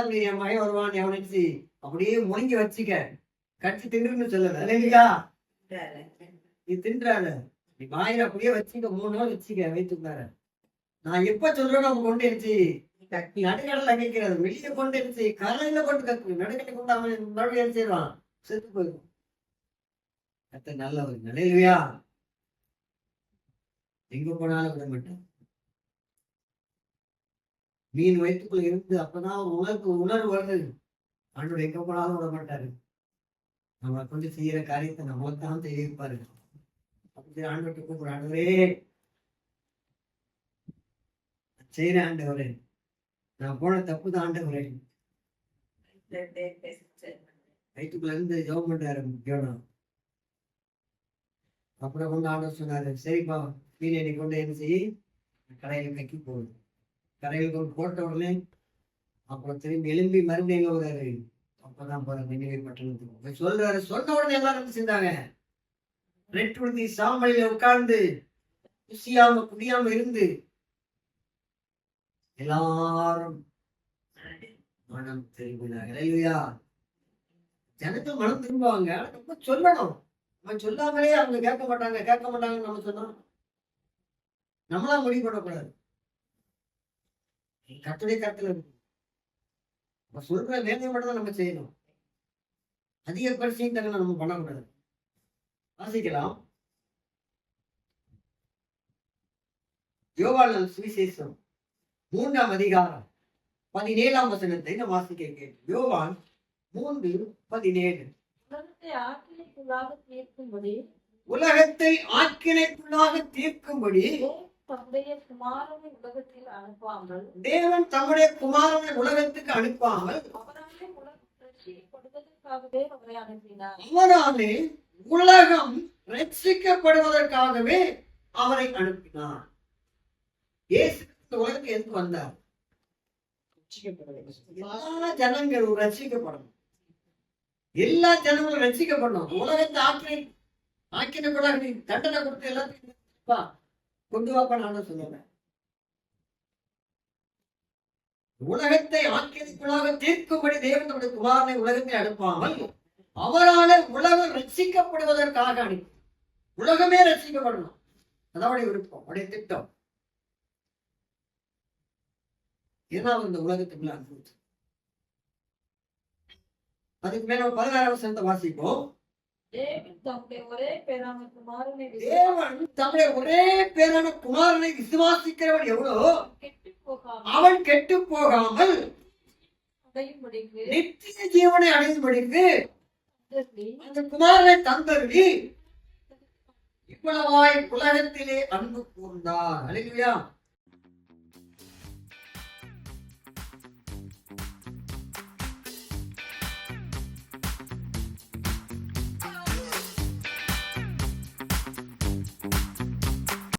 இப்படி என் மகன் வருவான் எவனிச்சு அப்படியே முழுங்கி வச்சுக்க, கட்சி தின்றுன்னு சொல்லல இல்லையா? நீ தின்றாத, நீ வாயில அப்படியே வச்சுக்க, 3 நாள் வச்சுக்க வைத்துக்கார. நான் எப்ப சொல்றேன்னு அவங்க கொண்டு இருந்துச்சு நடுக்கடல கேட்கிறது, வெளியே கொண்டு இருந்துச்சு கரையில கொண்டு கக்கு, நடுக்கடை கொண்டு அவன் மறுபடியும் செய்வான், செத்து போயிடும். அத்த நல்லவர் நிலையிலையா, எங்க போனாலும் விட மாட்டேன். மீன் வயிற்றுக்குள்ள இருந்து அப்பதான் ஒரு உணர்வு வருது, ஆண்டோட எங்க போனாலும் விட மாட்டாரு. நம்மளை கொண்டு செய்யற காரியத்தை நம்மளைத்தான் தெரிவிப்பாரு. அப்படி ஆண்டவர்கிட்ட கூப்பிடுற, ஆண்டவரே செய்யற ஆண்டவரே, நான் போன தப்பு தான் ஆண்டவரே. வயிற்றுக்குள்ள இருந்து ஜெபம் பண்றாரு யோனா. அப்புறம் கொண்டு ஆண்டவர் சொன்னாரு, சரிப்பா மீனை கொண்டு என்ன செய்ய கரையில கக்கி போகுது. கரையில் கொண்டு போட்ட உடனே அப்புறம் திரும்பி எழும்பி மறுபடியும் எங்க வர்றாரு, அப்பதான் போற நினைவு பட்டணத்துக்கு சொல்றாரு. சொன்ன உடனே எல்லாரும் செஞ்சாங்க. ரெட்டு சாம்பலில உட்கார்ந்து குசியாம குடியாம இருந்து எல்லாரும் மனம் திரும்பினாங்க. ஜனங்கள் மனம் திரும்புவாங்க, நம்ம சொல்லணும். நம்ம சொல்லாமலே அவங்க கேட்க மாட்டாங்கன்னு நம்ம சொன்னோம். நம்மளா முடிவு பண்ணக்கூடாது, கத்துடைய கருத்துல இருக்கு. நம்ம சொல்ற வேலையை மட்டும் தான் நம்ம செய்யணும், அதிக பரிசீலனை நம்ம பண்ணக்கூடாது. வாசிக்கலாம், யோவான் சுவிசேஷம் 3ஆம் அதிகாரம் 17ஆம் வசனத்தை நம்ம வாசிக்க கேட்டோம். யோவான் 3:17. உலகத்தை ஆக்கினைக்குள்ளாக தீர்க்கும்படி தேவன் தம்முடைய குமாரனை உலகத்துக்கு அனுப்பாமல் அவராலே உலகம் ரட்சிக்கப்படுவதற்காகவே அவரை அனுப்பினார். இயேசு உலகத்துக்கு எதுக்கு வந்தார்? எல்லா ஜனங்களும் ரட்சிக்கப்படணும், எல்லா ஜனங்களும் ரட்சிக்கப்படணும். உலகத்தை ஆக்கினைக்குள்ளாக நீ தண்டனை கொடுத்து எல்லாத்தையும் கொண்டு வாப்பான்னு சொல்லுவேன். உலகத்தை ஆக்கினைக்குள்ளாக தீர்க்கும்படி தேவன் தம்முடைய குமாரனை உலகத்தை அனுப்பாமல் அவரால் உலகம் ரட்சிக்கப்படுவதற்காக அனுப்பி, உலகமே ரட்சிக்கப்படணும், அதாவது விருப்பம், அவருடைய திட்டம். ஏன்னா இந்த உலகத்துக்குள்ள அனுப்பிச்சு. அதுக்கு மேல 16ஆம் வசனத்தை வாசிப்போம். தேவன் தம்முடைய ஒரே பேரான குமாரனை விசுவாசிக்கிறவன் எவ்வளோ அவன் கெட்டு போகாமல் நித்திய ஜீவனை அடையும்படிக்கு அந்த குமாரனை தந்தருளி இவ்வளவாய் உலகத்திலே அன்பு கூர்ந்தார். அல்லேலூயா.